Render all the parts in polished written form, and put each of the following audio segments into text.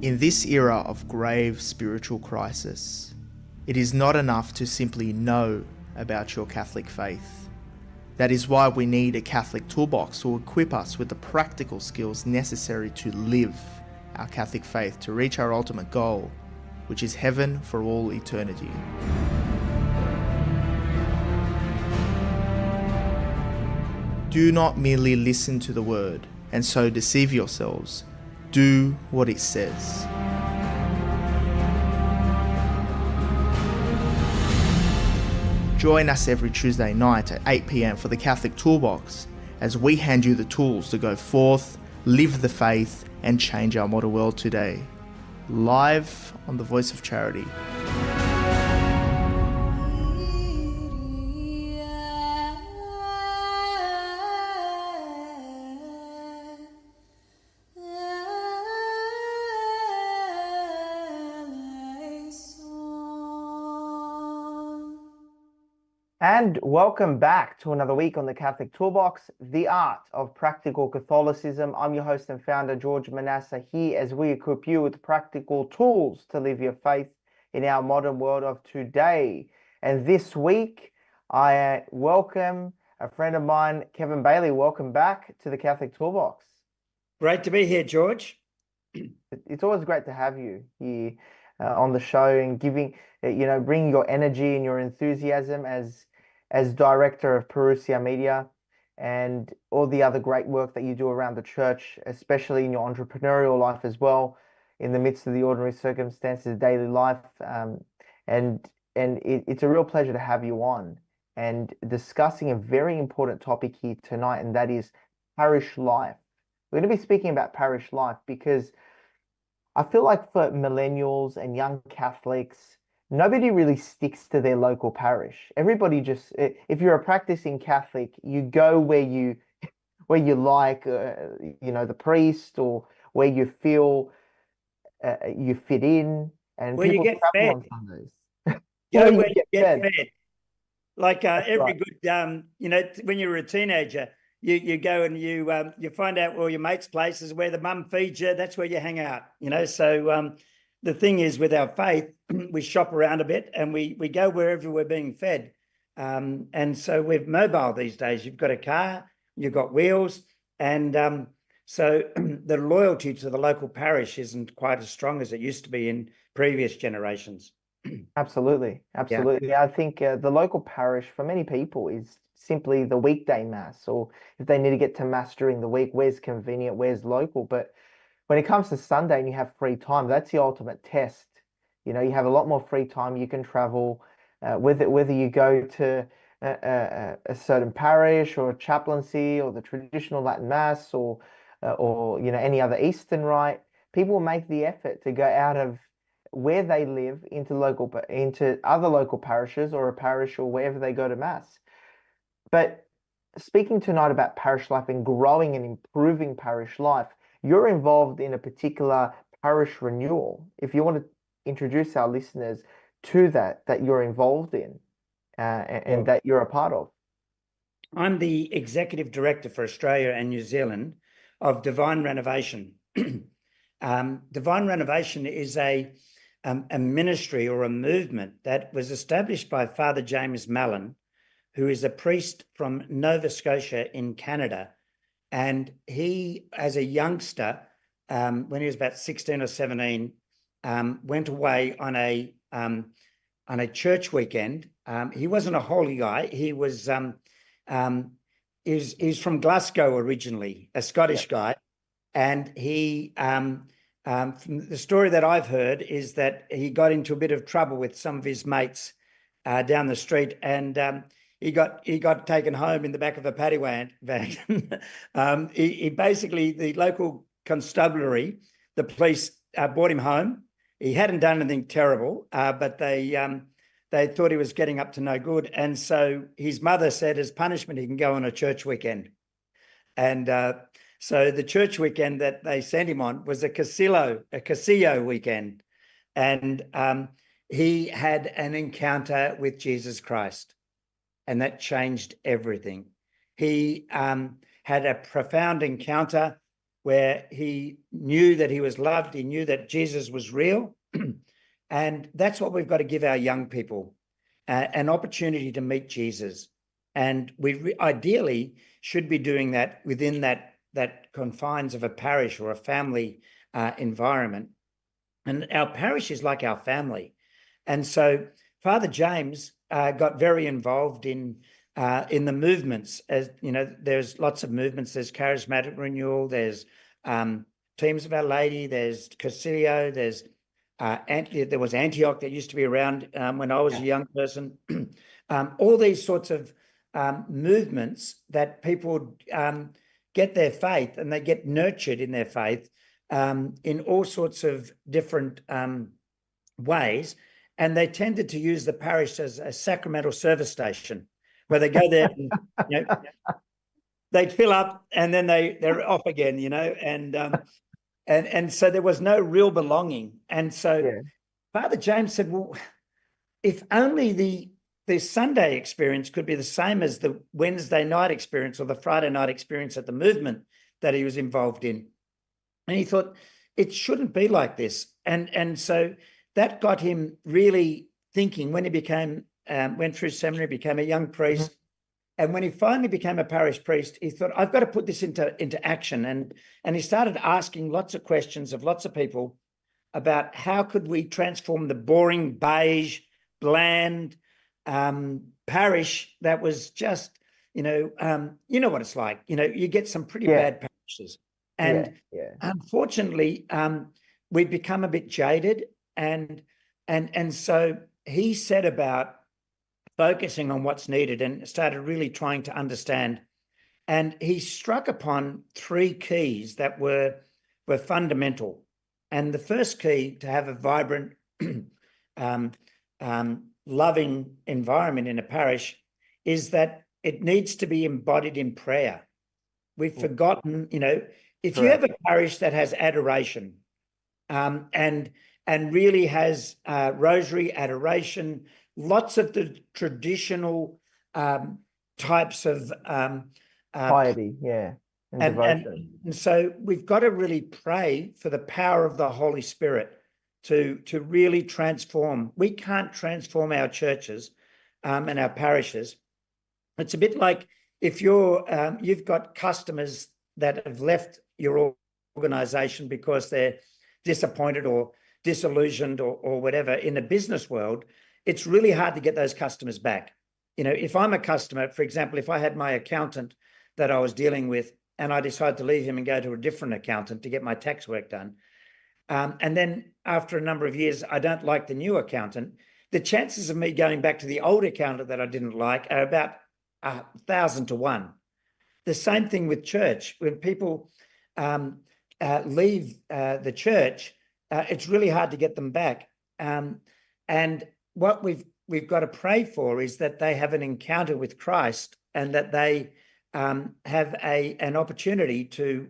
In this era of grave spiritual crisis, it is not enough to simply know about your Catholic faith. That is why we need a Catholic Toolbox to equip us with the practical skills necessary to live our Catholic faith to reach our ultimate goal, which is heaven for all eternity. Do not merely listen to the word and so deceive yourselves. Do what it says. Join us every Tuesday night at 8 p.m. for the Catholic Toolbox as we hand you the tools to go forth, live the faith, and change our modern world today. Live on the Voice of Charity. And welcome back to another week on the Catholic Toolbox, the art of practical Catholicism. I'm your host and founder, George Manassa, here as we equip you with practical tools to live your faith in our modern world of today. And this week, I welcome a friend of mine, Kevin Bailey. Welcome back to the Catholic Toolbox. Great to be here, George. It's always great to have you here on the show and bringing your energy and your enthusiasm as director of Parousia Media and all the other great work that you do around the church, especially in your entrepreneurial life as well, in the midst of the ordinary circumstances of daily life. It's a real pleasure to have you on and discussing a very important topic here tonight, and that is parish life. We're going to be speaking about parish life because I feel like for millennials and young Catholics, nobody really sticks to their local parish. Everybody just, if you're a practicing Catholic, you go where you like, the priest, or where you feel you fit in, and where people you get travel fed. on Sundays. Go where you get fed. Like every right. good, when you're a teenager, you go and you find out where your mates' places where the mum feeds you. That's where you hang out. So the thing is, with our faith, we shop around a bit and we go wherever we're being fed. And so we're mobile these days. You've got a car, you've got wheels, and so the loyalty to the local parish isn't quite as strong as it used to be in previous generations. Absolutely. Yeah. I think the local parish for many people is simply the weekday mass, or if they need to get to mass during the week, where's convenient, where's local. But when it comes to Sunday and you have free time, that's the ultimate test. You have a lot more free time. You can travel, whether you go to a certain parish or a chaplaincy or the traditional Latin mass or any other Eastern rite. People make the effort to go out of where they live into other local parishes or a parish or wherever they go to mass. But speaking tonight about parish life and growing and improving parish life, you're involved in a particular parish renewal. If you want to introduce our listeners to that you're involved in and that you're a part of. I'm the Executive Director for Australia and New Zealand of Divine Renovation. Divine Renovation is a ministry or a movement that was established by Father James Mallon, who is a priest from Nova Scotia in Canada. And he, as a youngster, when he was about 16 or 17, went away on a church weekend. He wasn't a holy guy. He was he's from Glasgow originally, a Scottish guy. And he, from the story that I've heard, is that he got into a bit of trouble with some of his mates down the street, and he got taken home in the back of a paddy wagon. He basically, the local constabulary, the police brought him home. He hadn't done anything terrible, but they thought he was getting up to no good. And so his mother said, as punishment, he can go on a church weekend. And so the church weekend that they sent him on was a Casillo weekend. And he had an encounter with Jesus Christ, and that changed everything. He had a profound encounter where he knew that he was loved. He knew that Jesus was real. And that's what we've got to give our young people, an opportunity to meet Jesus. And we ideally should be doing that within that confines of a parish or a family environment. And our parish is like our family. And so Father James got very involved in the movements. As you know, there's lots of movements. There's Charismatic Renewal, there's Teams of Our Lady, there's Concilio, there was Antioch that used to be around when I was a young person. All these sorts of movements that people get their faith, and they get nurtured in their faith in all sorts of different ways. And they tended to use the parish as a sacramental service station, where they go there and, you know, they fill up and then they're off again, you know, and so there was no real belonging. And so Father James said, well, if only the Sunday experience could be the same as the Wednesday night experience or the Friday night experience at the movement that he was involved in. And he thought, it shouldn't be like this. And so that got him really thinking. When he went through seminary, became a young priest. And when he finally became a parish priest, he thought, I've got to put this into action. And he started asking lots of questions of lots of people about how could we transform the boring, beige, bland parish that was just, you know what it's like. You know, you get some pretty bad parishes. And unfortunately, we've become a bit jaded. And so he set about focusing on what's needed and started really trying to understand. And he struck upon three keys that were fundamental. And the first key to have a vibrant, loving environment in a parish is that it needs to be embodied in prayer. We've forgotten, you know, if you have a parish that has adoration, and really has rosary, adoration, lots of the traditional types of piety, and devotion. And so we've got to really pray for the power of the Holy Spirit to really transform. We can't transform our churches and our parishes. It's a bit like if you've got customers that have left your organization because they're disappointed or disillusioned or whatever in the business world, it's really hard to get those customers back. You know, if I'm a customer, for example, if I had my accountant that I was dealing with and I decided to leave him and go to a different accountant to get my tax work done, and then after a number of years, I don't like the new accountant, the chances of me going back to the old accountant that I didn't like are about 1,000 to 1. The same thing with church. When people leave the church, it's really hard to get them back. And what we've got to pray for is that they have an encounter with Christ and that they have an opportunity to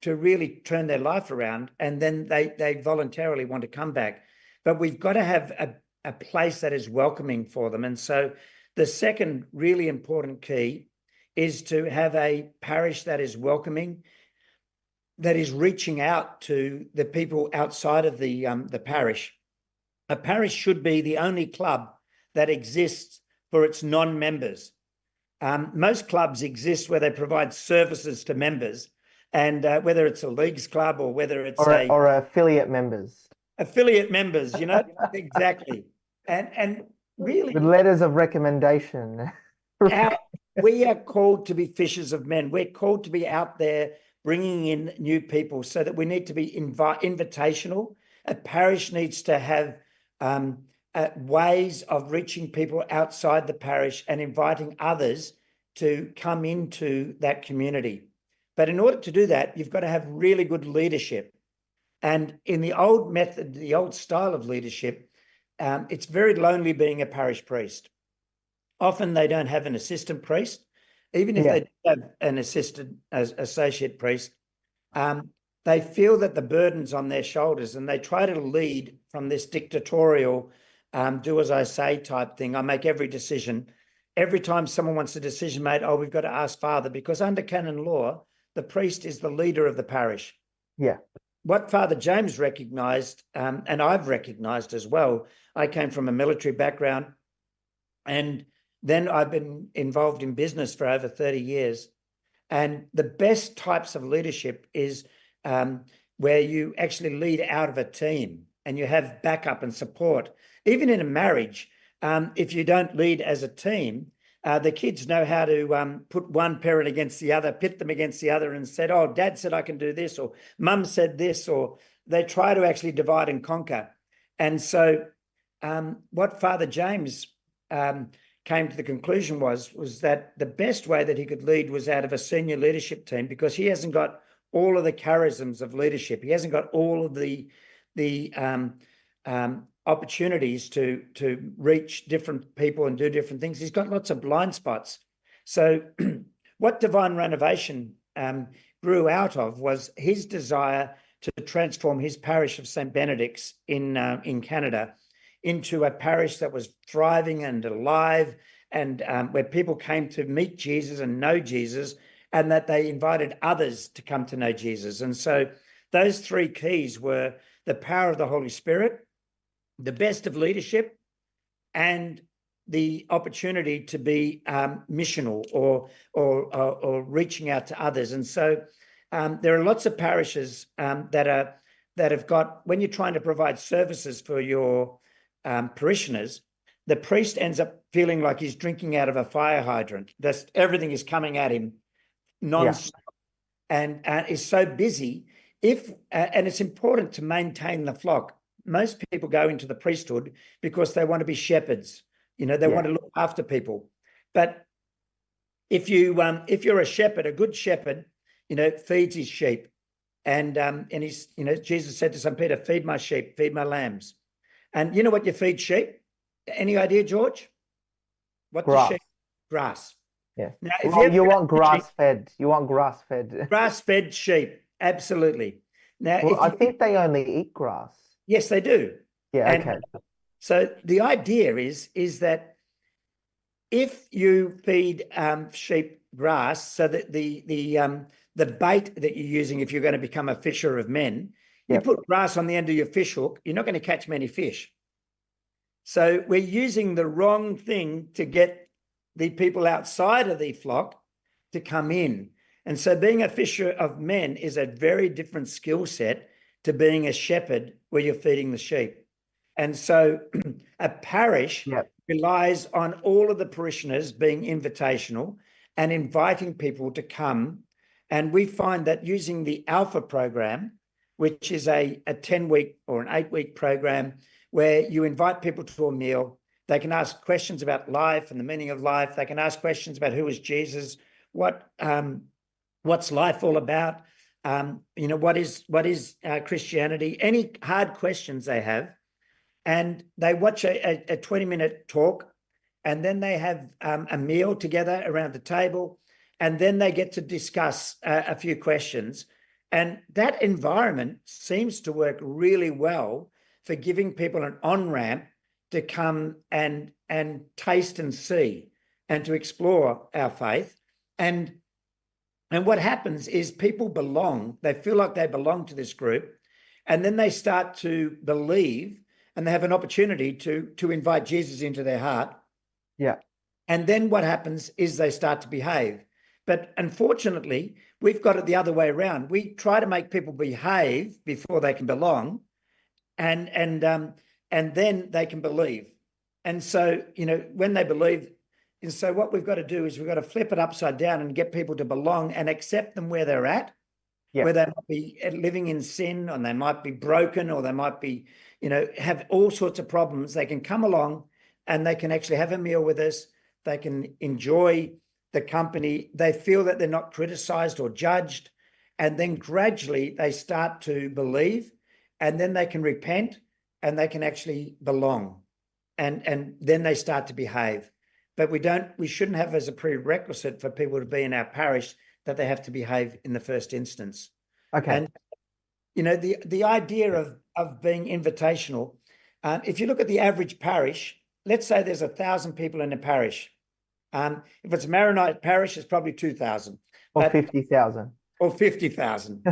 really turn their life around, and then they voluntarily want to come back. But we've got to have a place that is welcoming for them. And so the second really important key is to have a parish that is welcoming, that is reaching out to the people outside of the parish. A parish should be the only club that exists for its non-members. Most clubs exist where they provide services to members, and whether it's a leagues club or whether it's or affiliate members. Affiliate members, you know, exactly. And really, with letters of recommendation. We are called to be fishers of men. We're called to be out there bringing in new people, so that we need to be invitational. A parish needs to have ways of reaching people outside the parish and inviting others to come into that community. But in order to do that, you've got to have really good leadership. And in the old method, the old style of leadership, it's very lonely being a parish priest. Often they don't have an assistant priest. Even if they do have an associate priest, they feel that the burden's on their shoulders, and they try to lead from this dictatorial, do as I say type thing. I make every decision. Every time someone wants a decision made, we've got to ask Father, because under canon law, the priest is the leader of the parish. Yeah. What Father James recognised, and I've recognised as well, I came from a military background, and then I've been involved in business for over 30 years. And the best types of leadership is where you actually lead out of a team and you have backup and support. Even in a marriage, if you don't lead as a team, the kids know how to put one parent against the other, pit them against the other, and said, oh, dad said I can do this, or mum said this, or they try to actually divide and conquer. And so what Father James came to the conclusion was that the best way that he could lead was out of a senior leadership team, because he hasn't got all of the charisms of leadership. He hasn't got all of the opportunities to reach different people and do different things. He's got lots of blind spots. So what Divine Renovation grew out of was his desire to transform his parish of St. Benedict's in Canada into a parish that was thriving and alive, and where people came to meet Jesus and know Jesus, and that they invited others to come to know Jesus. And so those three keys were the power of the Holy Spirit, the best of leadership, and the opportunity to be missional or reaching out to others. And so there are lots of parishes that have got, when you're trying to provide services for your parishioners, the priest ends up feeling like he's drinking out of a fire hydrant. Everything is coming at him non-stop, and is so busy. And it's important to maintain the flock. Most people go into the priesthood because they want to be shepherds. They want to look after people. But if you're a shepherd, a good shepherd, feeds his sheep, and he's, Jesus said to St. Peter, "Feed my sheep, feed my lambs." And you know what you feed sheep? Any idea, George? What Grass. does sheep? Grass. Yeah. Now, if you want grass-fed. You want grass-fed. Grass-fed sheep, absolutely. Now, I think they only eat grass. Yes, they do. Yeah. Okay. So the idea is that if you feed sheep grass, so that the bait that you're using, if you're going to become a fisher of men, you put grass on the end of your fish hook, you're not going to catch many fish. So we're using the wrong thing to get the people outside of the flock to come in. And so being a fisher of men is a very different skill set to being a shepherd where you're feeding the sheep. And so a parish relies on all of the parishioners being invitational and inviting people to come. And we find that using the Alpha program, which is a 10-week or an 8-week program where you invite people to a meal, they can ask questions about life and the meaning of life. They can ask questions about who is Jesus, what's life all about, what is Christianity, any hard questions they have. And they watch a 20-minute talk, and then they have a meal together around the table, and then they get to discuss a few questions. And that environment seems to work really well for giving people an on-ramp to come and taste and see and to explore our faith. And what happens is people belong. They feel like they belong to this group, and then they start to believe, and they have an opportunity to invite Jesus into their heart. Yeah. And then what happens is they start to behave. But unfortunately, we've got it the other way around. We try to make people behave before they can belong, and then they can believe. And so, when they believe, and so what we've got to do is we've got to flip it upside down and get people to belong and accept them where they're at, where they might be living in sin, or they might be broken, or they might be, have all sorts of problems. They can come along and they can actually have a meal with us. They can enjoy the company. They feel that they're not criticized or judged. And then gradually they start to believe, and then they can repent, and they can actually belong. And then they start to behave. But we shouldn't have as a prerequisite for people to be in our parish that they have to behave in the first instance. Okay. And, the idea of being invitational, if you look at the average parish, let's say there's 1,000 people in a parish. If it's a Maronite parish, it's probably 2,000. Or 50,000. or 50,000.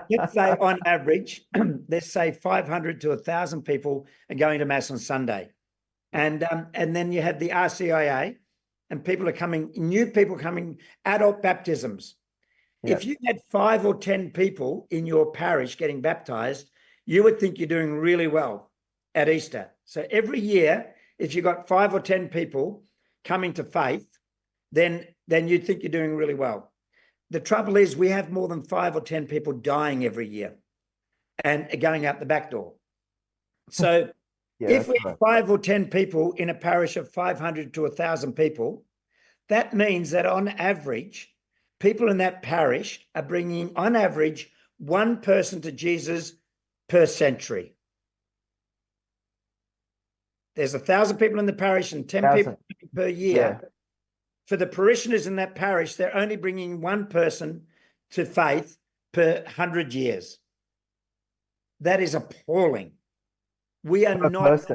Let's say on average, let's say 500 to 1,000 people are going to Mass on Sunday. And then you have the RCIA, and people are coming, new people coming, adult baptisms. If you had 5 or 10 people in your parish getting baptized, you would think you're doing really well at Easter. So every year, if you got 5 or 10 people coming to faith, then you'd think you're doing really well. The trouble is we have more than 5 or 10 people dying every year and going out the back door. So if we have 5 or 10 people in a parish of 500 to 1,000 people, that means that on average, people in that parish are bringing, on average, 1 person to Jesus per century. There's 1,000 people in the parish and 10 people per year. Yeah. For the parishioners in that parish, they're only bringing 1 person to faith per 100 years. That is appalling. We are not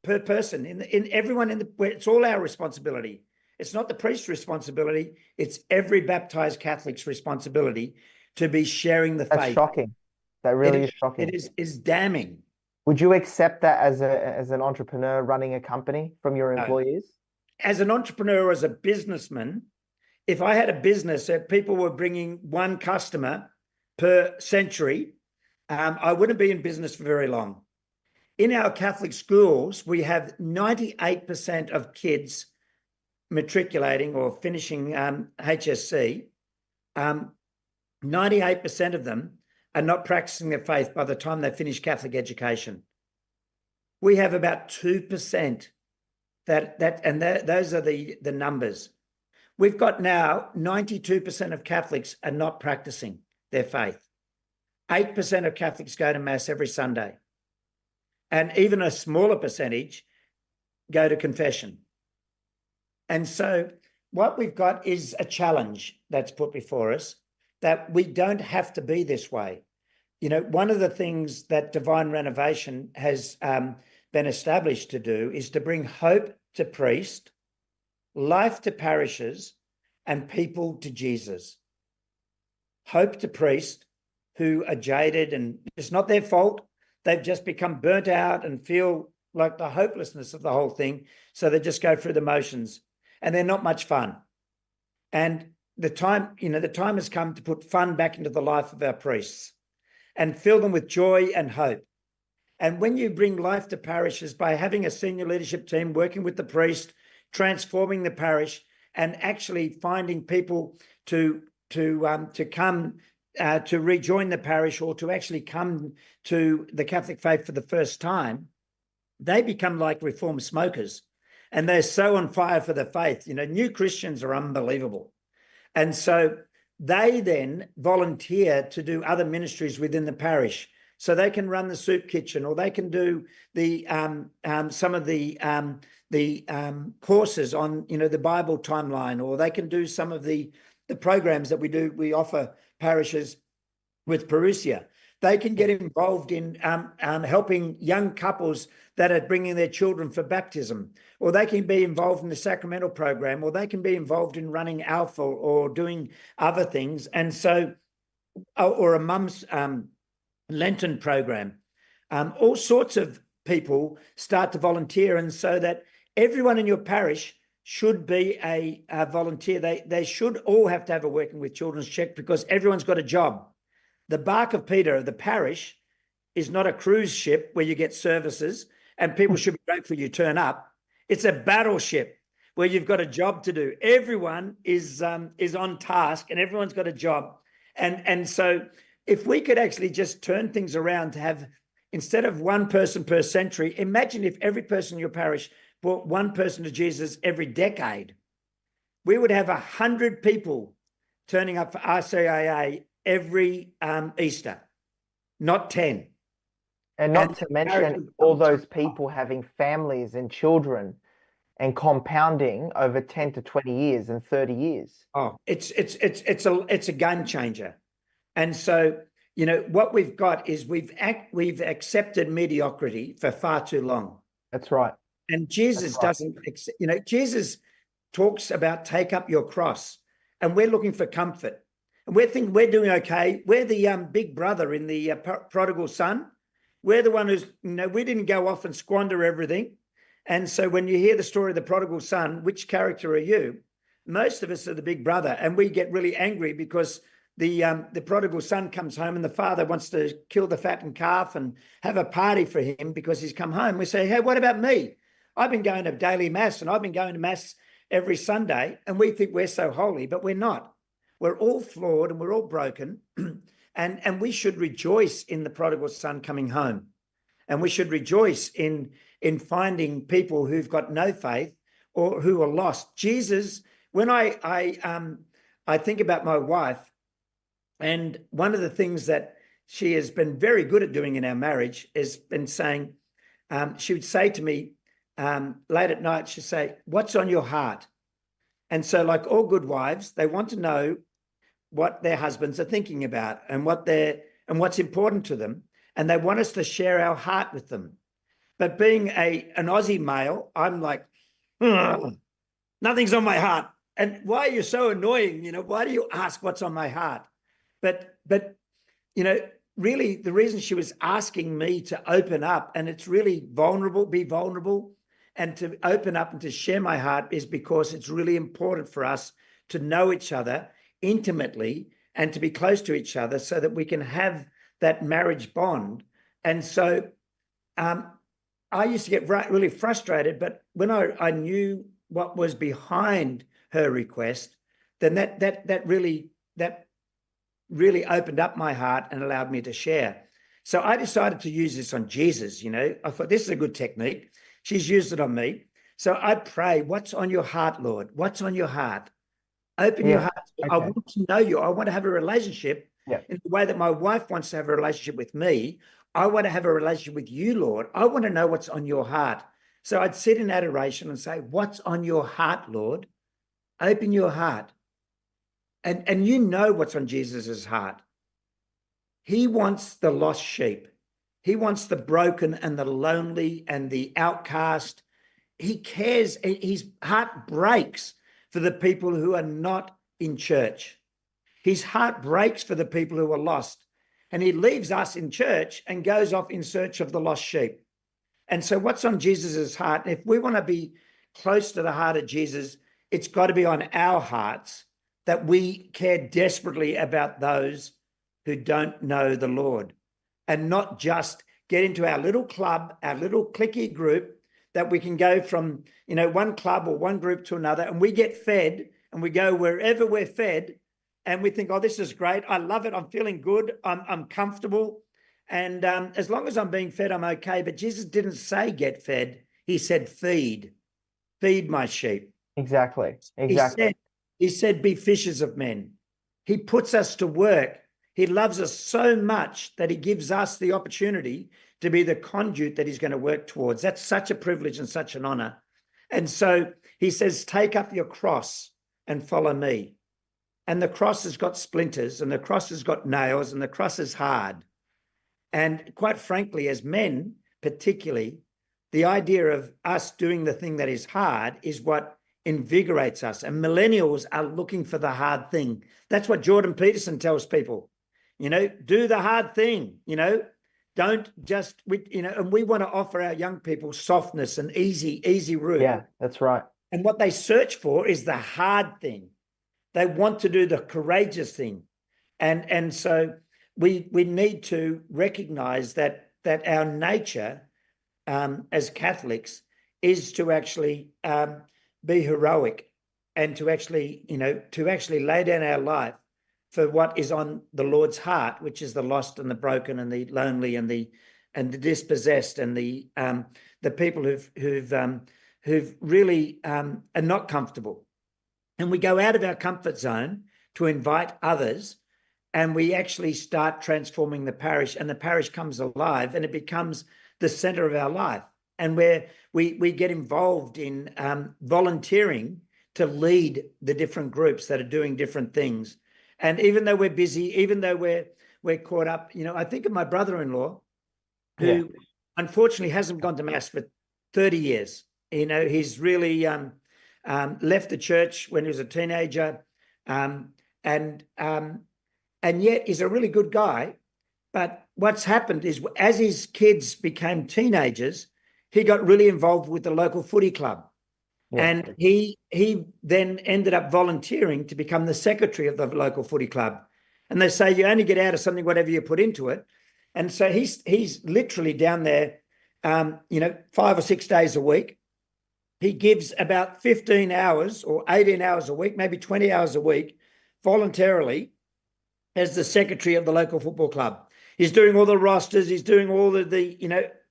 per person. In everyone in the, it's all our responsibility. It's not the priest's responsibility. It's every baptized Catholic's responsibility to be sharing the faith. That's shocking. That really is shocking. It is damning. Would you accept that as an entrepreneur running a company from your employees? As an entrepreneur, as a businessman, if I had a business that people were bringing 1 customer per century, I wouldn't be in business for very long. In our Catholic schools, we have 98% of kids matriculating or finishing HSC. 98% of them are not practicing their faith by the time they finish Catholic education. We have about 2% those are the numbers. We've got now 92% of Catholics are not practicing their faith. 8% of Catholics go to Mass every Sunday. And even a smaller percentage go to confession. And so what we've got is a challenge that's put before us, that we don't have to be this way. You know, one of the things that Divine Renovation has been established to do is to bring hope to priest, life to parishes, and people to Jesus. Hope to priest who are jaded, and it's not their fault. They've just become burnt out and feel like the hopelessness of the whole thing. So they just go through the motions, and they're not much fun. And the time has come to put fun back into the life of our priests and fill them with joy and hope. And when you bring life to parishes by having a senior leadership team working with the priest, transforming the parish, and actually finding people to come to rejoin the parish or to actually come to the Catholic faith for the first time, they become like reformed smokers, and they're so on fire for the faith. You know, new Christians are unbelievable. And so they then volunteer to do other ministries within the parish. So they can run the soup kitchen, or they can do the some of the courses on, you know, the Bible timeline, or they can do some of the programs that we do. We offer parishes with Parousia. They can get involved in helping young couples that are bringing their children for baptism, or they can be involved in the sacramental program, or they can be involved in running Alpha or doing other things. And so, or a mum's Lenten program. All sorts of people start to volunteer, and so that everyone in your parish should be a volunteer. They should all have to have a working with children's check, because everyone's got a job. The Bark of Peter of the parish is not a cruise ship where you get services and people should be grateful you turn up. It's a battleship where you've got a job to do. Everyone is on task, and everyone's got a job. And so if we could actually just turn things around to have, instead of 1 person per century, imagine if every person in your parish brought 1 person to Jesus every decade. We would have 100 people turning up for RCIA every Easter, not 10. And not to mention all those people having families and children and compounding over 10 to 20 years and 30 years. Oh, it's a game changer. And so, you know, what we've got is we've accepted mediocrity for far too long. That's right. And Jesus doesn't, you know, Jesus talks about take up your cross, and we're looking for comfort. and we're thinking we're doing okay. We're the big brother in the prodigal son. We're the one who's, we didn't go off and squander everything. And so when you hear the story of the prodigal son, which character are you? Most of us are the big brother, and we get really angry because the prodigal son comes home and the father wants to kill the fattened calf and have a party for him because he's come home. We say, hey, what about me? I've been going to daily mass and I've been going to mass every Sunday, and we think we're so holy, but we're not. We're all flawed and we're all broken, and we should rejoice in the prodigal son coming home, and we should rejoice in finding people who've got no faith or who are lost. Jesus, when I think about my wife, and one of the things that she has been very good at doing in our marriage has been saying, she would say to me late at night, she'd say, what's on your heart? And so like all good wives, they want to know what their husbands are thinking about and what's important to them. And they want us to share our heart with them. But being an Aussie male, I'm like, nothing's on my heart. And why are you so annoying? Why do you ask what's on my heart? But really the reason she was asking me to open up, and it's really be vulnerable and to open up and to share my heart, is because it's really important for us to know each other intimately and to be close to each other so that we can have that marriage bond. And so I used to get really frustrated, but when I knew what was behind her request, then that really opened up my heart and allowed me to share. So I decided to use this on Jesus. I thought this is a good technique. She's used it on me. So I pray, what's on your heart, Lord? What's on your heart? Open your heart. Okay. I want to know you. I want to have a relationship in the way that my wife wants to have a relationship with me. I want to have a relationship with you, Lord. I want to know what's on your heart. So I'd sit in adoration and say, what's on your heart, Lord? Open your heart. And you know what's on Jesus's heart. He wants the lost sheep. He wants the broken and the lonely and the outcast. He cares. His heart breaks for the people who are not in church. His heart breaks for the people who are lost. And he leaves us in church and goes off in search of the lost sheep. And so what's on Jesus's heart? If we want to be close to the heart of Jesus, it's got to be on our hearts, that we care desperately about those who don't know the Lord, and not just get into our little club, our little cliquey group, that we can go from, one club or one group to another, and we get fed and we go wherever we're fed and we think, oh, this is great. I love it. I'm feeling good. I'm comfortable. And as long as I'm being fed, I'm okay. But Jesus didn't say get fed. He said feed my sheep. Exactly. He said, be fishers of men. He puts us to work. He loves us so much that he gives us the opportunity to be the conduit that he's going to work towards. That's such a privilege and such an honor. And so he says, take up your cross and follow me. And the cross has got splinters and the cross has got nails and the cross is hard. And quite frankly, as men, particularly, the idea of us doing the thing that is hard is what invigorates us. And millennials are looking for the hard thing. That's what Jordan Peterson tells people. Do the hard thing, don't just, and we want to offer our young people softness and easy route. Yeah, that's right. And what they search for is the hard thing. They want to do the courageous thing. And so we need to recognize that our nature as Catholics is to actually be heroic and to actually lay down our life for what is on the Lord's heart, which is the lost and the broken and the lonely and the dispossessed and the people who've really are not comfortable. And we go out of our comfort zone to invite others, and we actually start transforming the parish, and the parish comes alive and it becomes the center of our life. And where we get involved in volunteering to lead the different groups that are doing different things. And even though we're busy, even though we're caught up, I think of my brother-in-law who unfortunately hasn't gone to mass for 30 years. He's really left the church when he was a teenager. And and yet he's a really good guy. But what's happened is as his kids became teenagers, he got really involved with the local footy club. Yeah. And he then ended up volunteering to become the secretary of the local footy club. And they say you only get out of something whatever you put into it. And so he's literally down there, 5 or 6 days a week. He gives about 15 hours or 18 hours a week, maybe 20 hours a week, voluntarily as the secretary of the local football club. He's doing all the rosters. He's doing all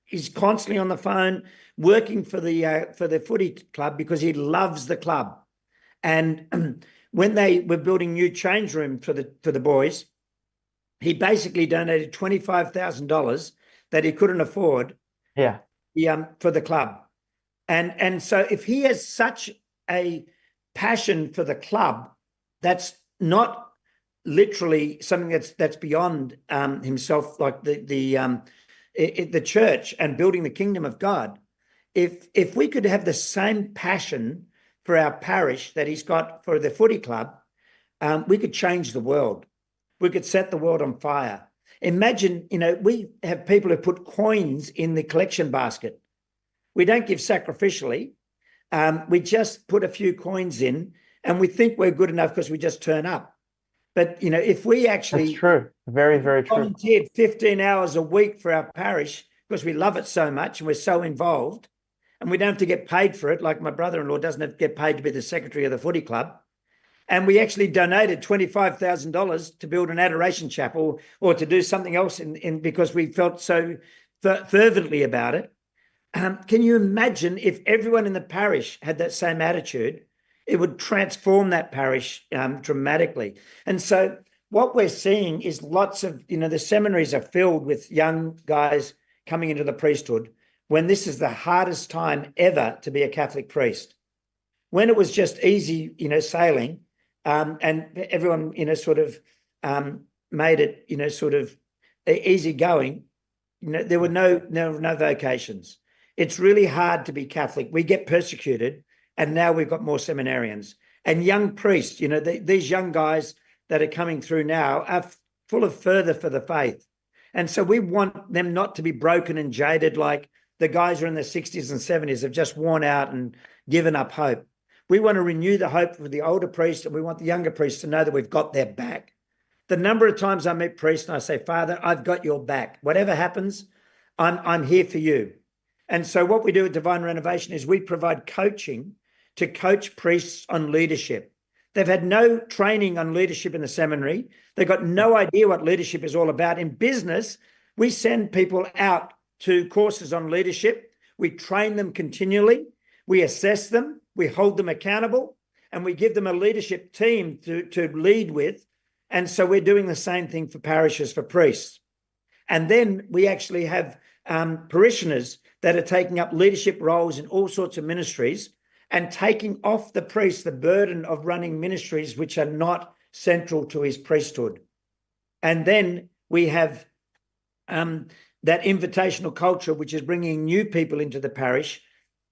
he's constantly on the phone working for the footy club because he loves the club. And when they were building new change room for the boys, he basically donated $25,000 that he couldn't afford. Yeah. For the club. And so if he has such a passion for the club, that's not literally something that's beyond himself, like the church and building the kingdom of God. If we could have the same passion for our parish that he's got for the footy club, we could change the world. We could set the world on fire. Imagine, we have people who put coins in the collection basket. We don't give sacrificially. We just put a few coins in and we think we're good enough because we just turn up. But, if we actually... That's true. Very, very true. Volunteered 15 hours a week for our parish because we love it so much and we're so involved and we don't have to get paid for it, like my brother-in-law doesn't have to get paid to be the secretary of the footy club. And we actually donated $25,000 to build an adoration chapel or to do something else because we felt so fervently about it. Can you imagine if everyone in the parish had that same attitude? It would transform that parish dramatically. And so what we're seeing is lots of, the seminaries are filled with young guys coming into the priesthood when this is the hardest time ever to be a Catholic priest. When it was just easy, sailing, and everyone, made it, sort of easy going, there were no vocations. It's really hard to be Catholic. We get persecuted, and now we've got more seminarians and young priests. These young guys that are coming through now are full of fervour for the faith. And so we want them not to be broken and jaded like the guys who are in their 60s and 70s have just worn out and given up hope. We want to renew the hope for the older priests, and we want the younger priests to know that we've got their back. The number of times I meet priests and I say, Father, I've got your back. Whatever happens, I'm here for you. And so what we do at Divine Renovation is we provide coaching to coach priests on leadership. They've had no training on leadership in the seminary. They've got no idea what leadership is all about. In business, we send people out to courses on leadership. We train them continually. We assess them. We hold them accountable. And we give them a leadership team to lead with. And so we're doing the same thing for parishes, for priests. And then we actually have parishioners that are taking up leadership roles in all sorts of ministries and taking off the priest the burden of running ministries which are not central to his priesthood. And then we have that invitational culture, which is bringing new people into the parish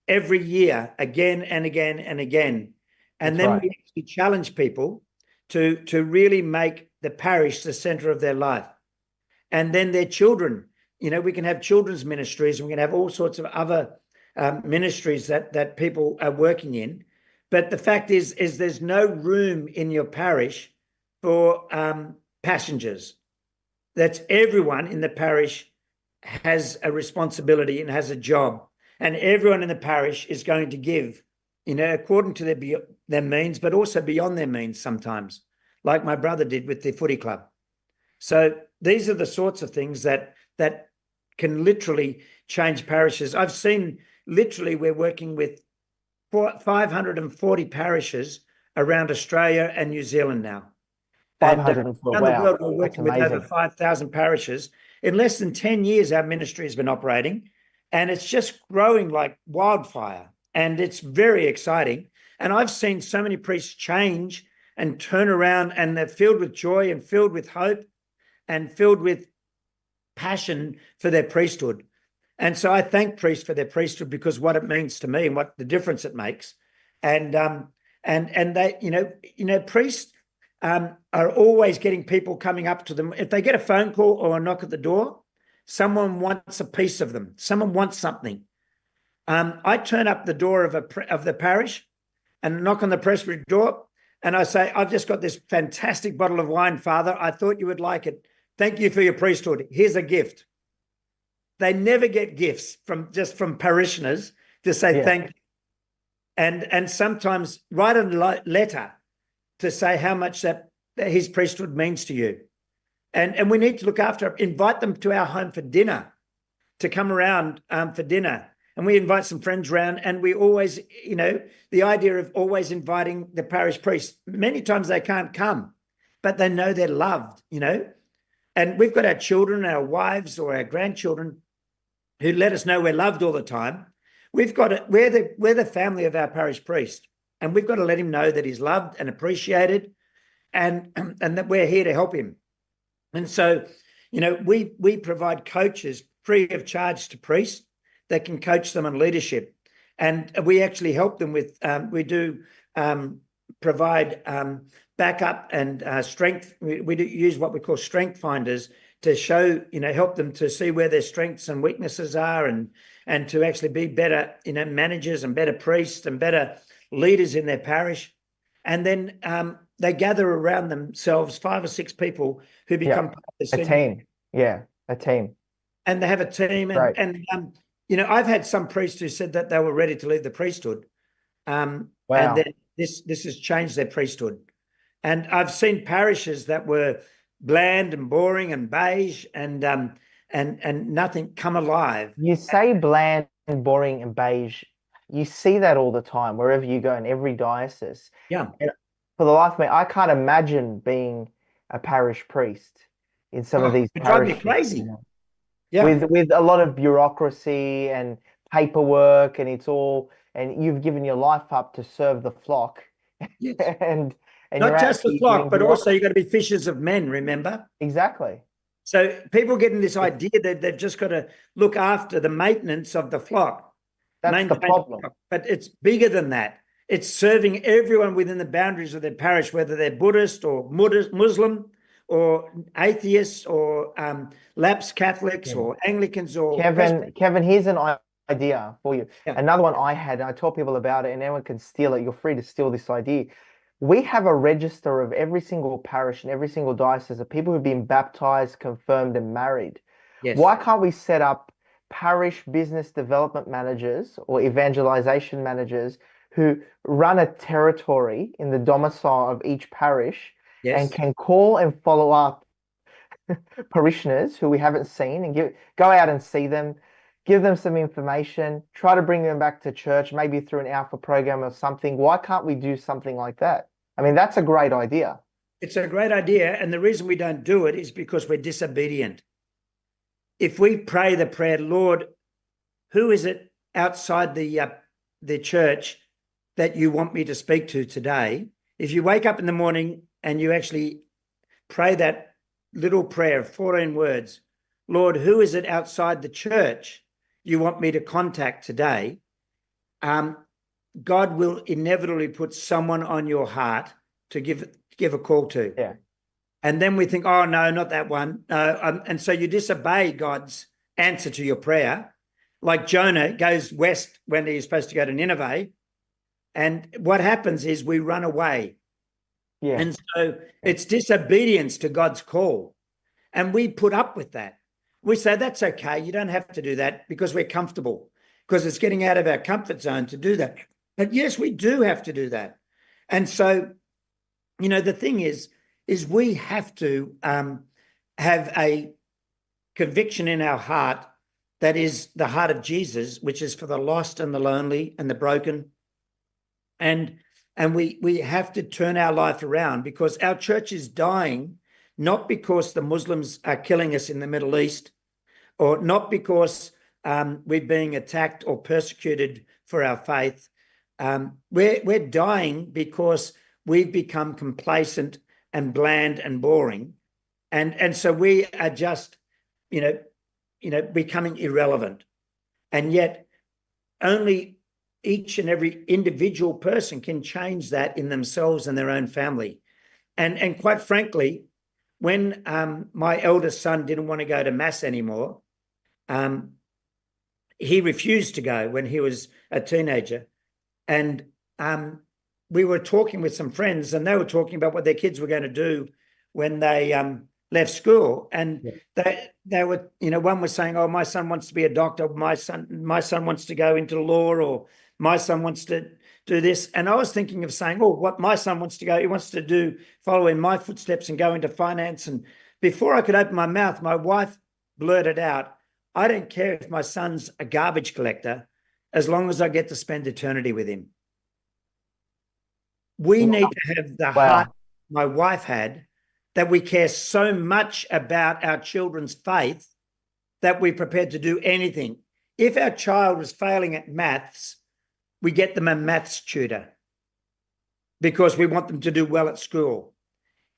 every year, again and again and again. And That's then right. we actually challenge people to really make the parish the centre of their life. And then their children, we can have children's ministries and we can have all sorts of other ministries that people are working in. But the fact is there's no room in your parish for passengers. That's everyone in the parish has a responsibility and has a job. And everyone in the parish is going to give, according to their means, but also beyond their means sometimes, like my brother did with the footy club. So these are the sorts of things that can literally change parishes. I've seen literally we're working with 540 parishes around Australia and New Zealand now. 504. Around Wow. the world, we're working with amazing. over 5,000 parishes. In less than 10 years, our ministry has been operating, and it's just growing like wildfire. And it's very exciting. And I've seen so many priests change and turn around, and they're filled with joy and filled with hope and filled with passion for their priesthood. And so I thank priests for their priesthood because what it means to me and what the difference it makes. And they, priests are always getting people coming up to them. If they get a phone call or a knock at the door, someone wants a piece of them. Someone wants something. I turn up the door of the parish and knock on the presbytery door, and I say, I've just got this fantastic bottle of wine, Father. I thought you would like it. Thank you for your priesthood. Here's a gift. They never get gifts from parishioners to say thank you. And sometimes write a letter to say how much that his priesthood means to you. And we need to look after, invite them to our home for dinner, to come around for dinner. And we invite some friends around, and we always, the idea of always inviting the parish priest. Many times they can't come, but they know they're loved, And we've got our children, our wives or our grandchildren who let us know we're loved all the time. We're the family of our parish priest, and we've got to let him know that he's loved and appreciated, and that we're here to help him. And so, we provide coaches free of charge to priests that can coach them on leadership, and we actually help them with. We do provide backup and strength. We do use what we call strength finders to show, help them to see where their strengths and weaknesses are, and to actually be better, managers and better priests and better leaders in their parish. And then they gather around themselves 5 or 6 people who become part of the a team. Yeah, a team. And they have a team. And I've had some priests who said that they were ready to leave the priesthood. Wow. And then this has changed their priesthood. And I've seen parishes that were bland and boring and beige and nothing come alive. You say bland and boring and beige. You see that all the time wherever you go in every diocese. Yeah. And for the life of me, I can't imagine being a parish priest in some of these It drives me parishes. crazy. Yeah. With a lot of bureaucracy and paperwork, and and you've given your life up to serve the flock. Yes. and Not just the flock, but also you've got to be fishers of men, remember? Exactly. So people getting this idea that they've just got to look after the maintenance of the flock. That's the problem. But it's bigger than that. It's serving everyone within the boundaries of their parish, whether they're Buddhist or Muslim or atheists or lapsed Catholics or Anglicans or... Kevin, here's an idea for you. Yeah. Another one I had, and I tell people about it, and anyone can steal it. You're free to steal this idea. We have a register of every single parish and every single diocese of people who've been baptized, confirmed, and married. Yes. Why can't we set up parish business development managers or evangelization managers who run a territory in the domicile of each parish and can call and follow up parishioners who we haven't seen and go out and see them, give them some information, try to bring them back to church, maybe through an alpha program or something. Why can't we do something like that? I mean, that's a great idea. It's a great idea. And the reason we don't do it is because we're disobedient. If we pray the prayer, Lord, who is it outside the church that you want me to speak to today? If you wake up in the morning and you actually pray that little prayer of 14 words, Lord, who is it outside the church you want me to contact today? God will inevitably put someone on your heart to give a call to. Yeah. And then we think, oh, no, not that one. And so you disobey God's answer to your prayer. Like Jonah goes west when he's supposed to go to Nineveh. And what happens is we run away. Yeah. And so it's disobedience to God's call. And we put up with that. We say, that's okay. You don't have to do that because we're comfortable, because it's getting out of our comfort zone to do that. But yes, we do have to do that. And so, the thing is we have to have a conviction in our heart that is the heart of Jesus, which is for the lost and the lonely and the broken. And we have to turn our life around, because our church is dying, not because the Muslims are killing us in the Middle East, or not because we're being attacked or persecuted for our faith. We're dying because we've become complacent and bland and boring. And so we are just, becoming irrelevant. And yet only each and every individual person can change that in themselves and their own family. And quite frankly, when my eldest son didn't want to go to mass anymore, he refused to go when he was a teenager. And we were talking with some friends, and they were talking about what their kids were going to do when they left school. And they were, one was saying, "Oh, my son wants to be a doctor. My son wants to go into law, or my son wants to do this." And I was thinking of saying, "Oh, what my son wants to go, he wants to follow in my footsteps and go into finance." And before I could open my mouth, my wife blurted out, "I don't care if my son's a garbage collector, as long as I get to spend eternity with him." We need to have the heart my wife had, that we care so much about our children's faith that we're prepared to do anything. If our child was failing at maths, we get them a maths tutor because we want them to do well at school.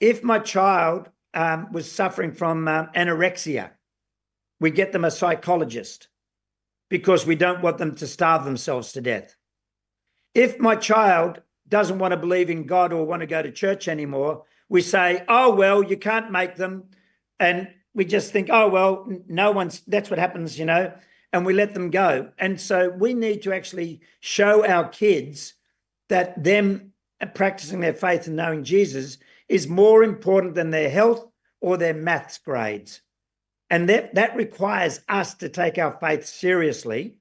If my child was suffering from anorexia, we get them a psychologist because we don't want them to starve themselves to death. If my child doesn't want to believe in God or want to go to church anymore, we say, "Oh, well, you can't make them." And we just think, "Oh, well, that's what happens, and we let them go. And so we need to actually show our kids that them practicing their faith and knowing Jesus is more important than their health or their maths grades. And that requires us to take our faith seriously.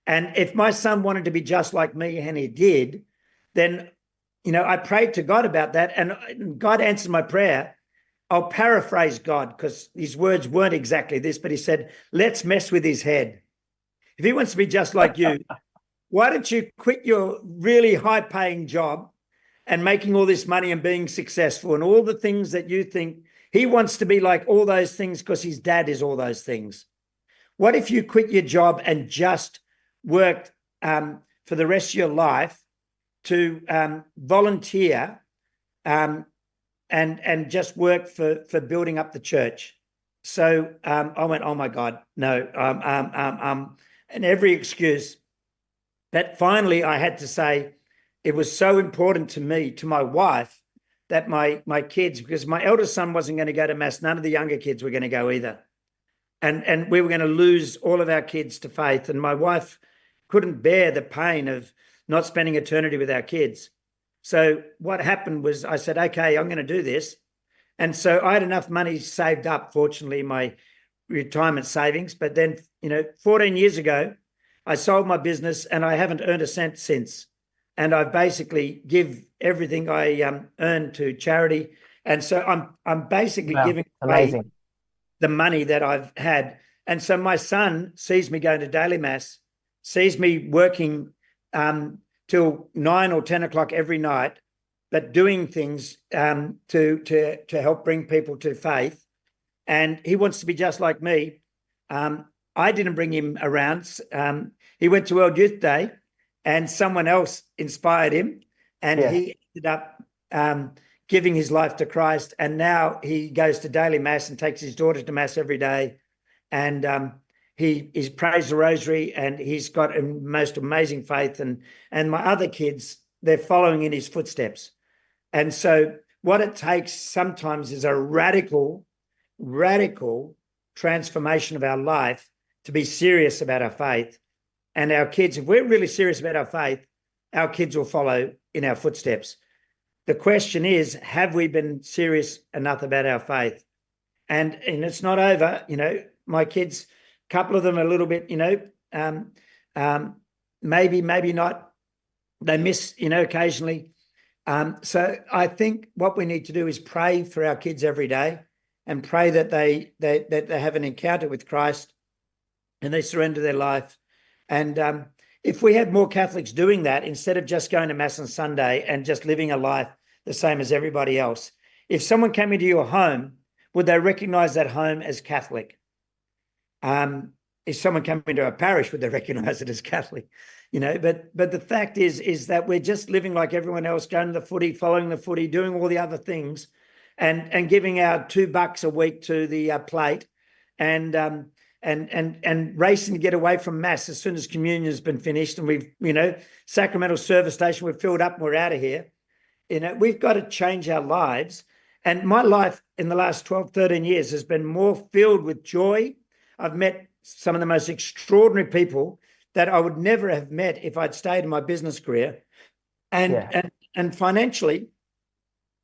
And if my son wanted to be just like me, and he did, then, I prayed to God about that, and God answered my prayer. I'll paraphrase God because his words weren't exactly this, but he said, "Let's mess with his head. If he wants to be just like you, why don't you quit your really high-paying job and making all this money and being successful and all the things that you think he wants to be like, all those things because his dad is all those things. What if you quit your job and just worked for the rest of your life to volunteer and just work for building up the church?" So I went, "Oh my God, no," and every excuse. But finally I had to say it was so important to me, to my wife, that my kids, because my eldest son wasn't going to go to mass, none of the younger kids were going to go either. And we were going to lose all of our kids to faith. And my wife couldn't bear the pain of not spending eternity with our kids. So what happened was I said, "Okay, I'm going to do this." And so I had enough money saved up, fortunately, my retirement savings. But then, 14 years ago, I sold my business and I haven't earned a cent since. And I basically give everything I earn to charity. And so I'm basically giving away the money that I've had. And so my son sees me going to daily mass, sees me working till 9 or 10 o'clock every night, but doing things to help bring people to faith. And he wants to be just like me. I didn't bring him around. He went to World Youth Day and someone else inspired him, and he ended up giving his life to Christ. And now he goes to daily mass and takes his daughter to mass every day. And he prays the rosary, and he's got a most amazing faith. And my other kids, they're following in his footsteps. And so what it takes sometimes is a radical transformation of our life to be serious about our faith. And our kids, if we're really serious about our faith, our kids will follow in our footsteps. The question is, have we been serious enough about our faith? And it's not over. My kids, a couple of them are a little bit, maybe not. They miss, occasionally. So I think what we need to do is pray for our kids every day, and pray that they have an encounter with Christ and they surrender their life. And if we had more Catholics doing that, instead of just going to mass on Sunday and just living a life the same as everybody else, if someone came into your home, would they recognize that home as Catholic? If someone came into a parish, would they recognize it as Catholic? But the fact is that we're just living like everyone else, going to the footy, following the footy, doing all the other things, and giving our $2 a week to the plate, and racing to get away from mass as soon as communion has been finished, and we've, sacramental service station, we've filled up and we're out of here. we've got to change our lives. And my life in the last 12, 13 years has been more filled with joy. I've met some of the most extraordinary people that I would never have met if I'd stayed in my business career. And financially,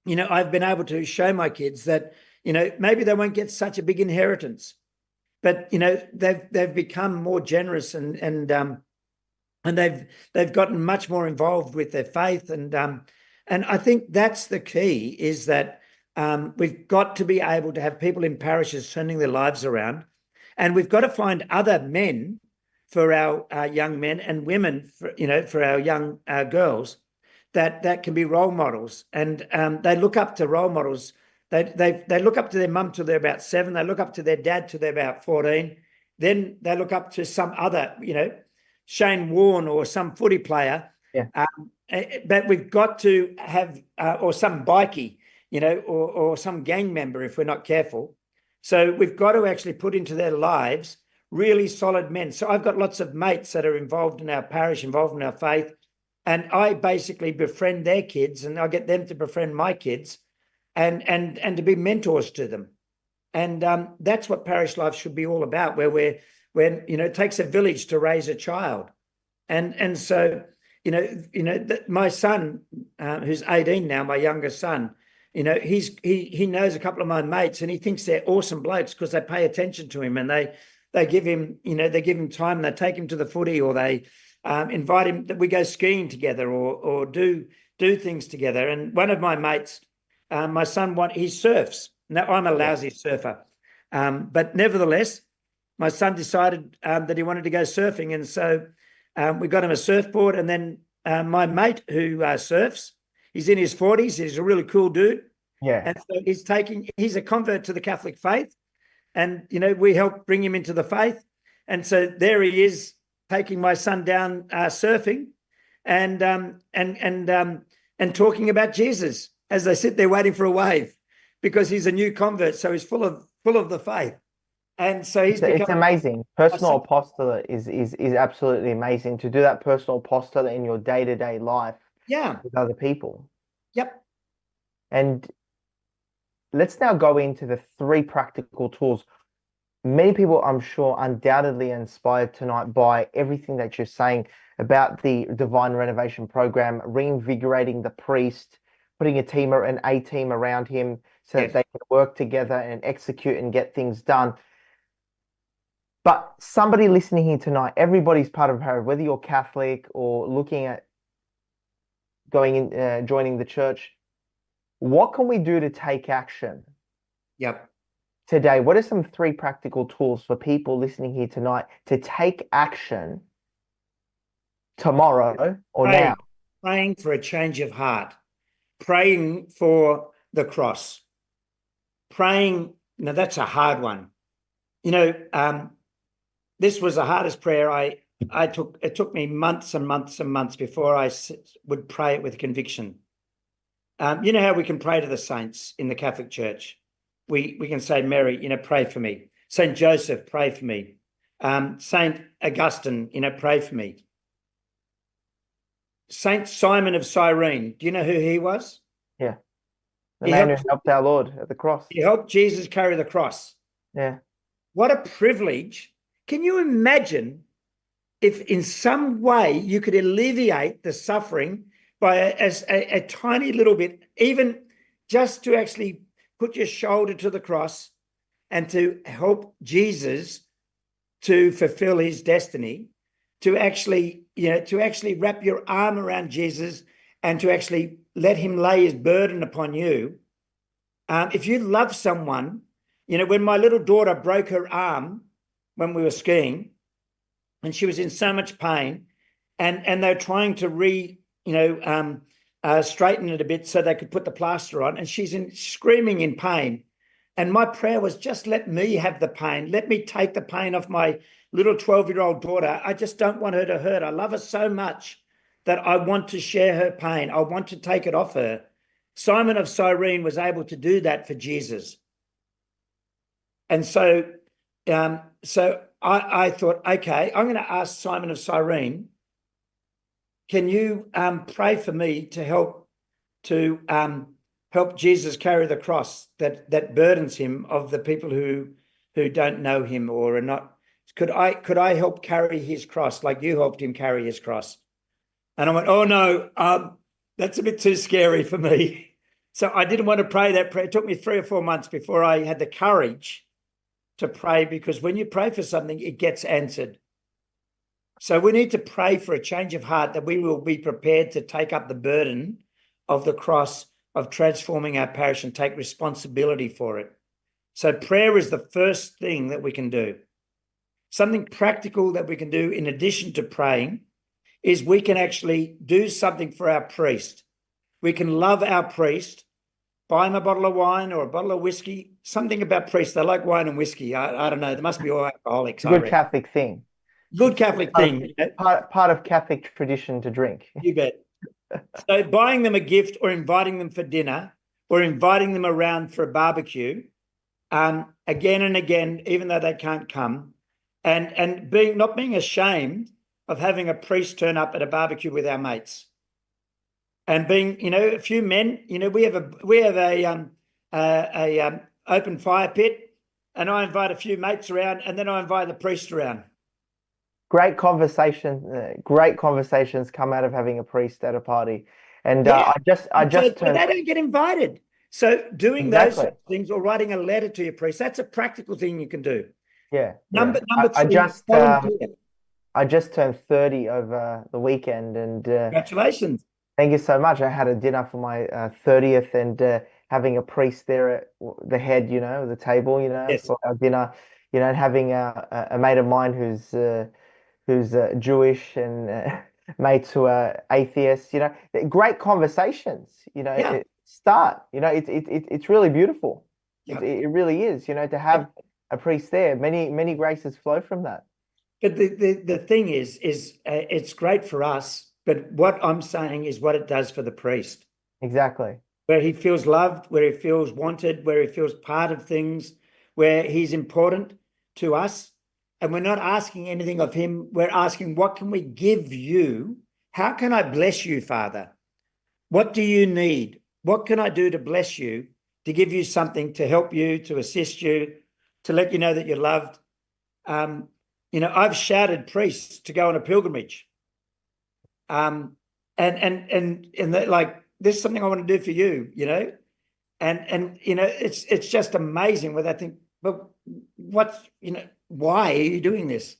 I've been able to show my kids that, maybe they won't get such a big inheritance, but they've become more generous and they've gotten much more involved with their faith. And I think that's the key, is that we've got to be able to have people in parishes turning their lives around, and we've got to find other men for our young men, and women for our young girls that can be role models. And they look up to role models. They look up to their mum till they're about 7. They look up to their dad till they're about 14. Then they look up to some other, Shane Warne or some footy player. Yeah. But we've got to have, or some bikie, or some gang member if we're not careful. So we've got to actually put into their lives really solid men. So I've got lots of mates that are involved in our parish, involved in our faith, and I basically befriend their kids, and I get them to befriend my kids, and to be mentors to them. And that's what parish life should be all about, where it takes a village to raise a child. And so my son, who's 18 now, my youngest son, he knows a couple of my mates, and he thinks they're awesome blokes because they pay attention to him, and they give him, they give him time, and they take him to the footy, or they invite him that we go skiing together, or do things together. And one of my mates, my son, he surfs. Now, I'm a lousy surfer, but nevertheless, my son decided that he wanted to go surfing, and so we got him a surfboard. And then my mate who surfs, he's in his 40s. He's a really cool dude. Yeah. And so he's a convert to the Catholic faith, and we helped bring him into the faith. And so there he is, taking my son down surfing, and talking about Jesus as they sit there waiting for a wave, because he's a new convert, so he's full of the faith. And so it's amazing. Personal apostolate is absolutely amazing, to do that personal apostolate in your day-to-day life. Yeah. With other people. Yep. And let's now go into the 3 practical tools. Many people, I'm sure, undoubtedly inspired tonight by everything that you're saying about the Divine Renovation Program, reinvigorating the priest, putting an A team around him so that they can work together and execute and get things done. But somebody listening here tonight, everybody's part of a parish, whether you're Catholic or looking at joining the church. What can we do to take action? Yep. Today, what are some 3 practical tools for people listening here tonight to take action tomorrow or now? Praying for a change of heart, praying for the cross, praying. Now that's a hard one. This was the hardest prayer I took. It took me months and months and months before I would pray it with conviction. You know how we can pray to the saints in the Catholic Church? We can say, Mary, pray for me. Saint Joseph, pray for me. Saint Augustine, pray for me. Saint Simon of Cyrene, do you know who he was? Yeah. The man who helped our Lord at the cross. He helped Jesus carry the cross. Yeah. What a privilege. Can you imagine if in some way you could alleviate the suffering by a tiny little bit, even just to actually put your shoulder to the cross and to help Jesus to fulfill his destiny, to actually wrap your arm around Jesus and to actually let him lay his burden upon you. If you love someone, when my little daughter broke her arm when we were skiing, and she was in so much pain, and they're trying to straighten it a bit so they could put the plaster on, and she's screaming in pain. And my prayer was, just let me have the pain. Let me take the pain off my little 12-year-old daughter. I just don't want her to hurt. I love her so much that I want to share her pain. I want to take it off her. Simon of Cyrene was able to do that for Jesus. And so I thought, okay, I'm going to ask Simon of Cyrene, can you pray for me to help to help Jesus carry the cross that burdens him of the people who don't know him or are not. Could I help carry his cross like you helped him carry his cross? And I went, oh no, that's a bit too scary for me. So I didn't want to pray that prayer. It took me 3 or 4 months before I had the courage to pray, because when you pray for something, it gets answered. So we need to pray for a change of heart, that we will be prepared to take up the burden of the cross, of transforming our parish and take responsibility for it. So prayer is the first thing that we can do. Something practical that we can do in addition to praying is we can actually do something for our priest. We can love our priest, buy him a bottle of wine or a bottle of whiskey. Something about priests, they like wine and whiskey. I don't know. They must be all alcoholics. Good Catholic thing. Good Catholic thing. Part of Catholic tradition to drink. You bet. So buying them a gift or inviting them for dinner or inviting them around for a barbecue, again and again, even though they can't come, and not being ashamed of having a priest turn up at a barbecue with our mates, and being, a few men, we have a open fire pit, and I invite a few mates around, and then I invite the priest around. Great conversations come out of having a priest at a party, and Yeah. I just But they don't get invited. So doing Exactly. those sort of things, or writing a letter to your priest, that's a practical thing you can do. Yeah. Number I two, just volunteer. I just turned 30 over the weekend, and Congratulations. thank you so much. I had a dinner for my 30th, and having a priest there at the head, the table, Yes. for our dinner, and having a mate of mine who's Jewish, and mates who are atheists, great conversations, Yeah. start, it's really beautiful. Yeah. It really is, to have a priest there. Many graces flow from that. But the thing is it's great for us, but what I'm saying is what it does for the priest. Exactly. Where he feels loved, where he feels wanted, where he feels part of things, where he's important to us. And we're not asking anything of him. We're asking, what can we give you? How can I bless you, Father? What do you need? What can I do to bless you, to give you something, to help you, to assist you, to let you know that you're loved? I've shouted priests to go on a pilgrimage. And like, this is something I want to do for you, and it's just amazing where they think, but why are you doing this?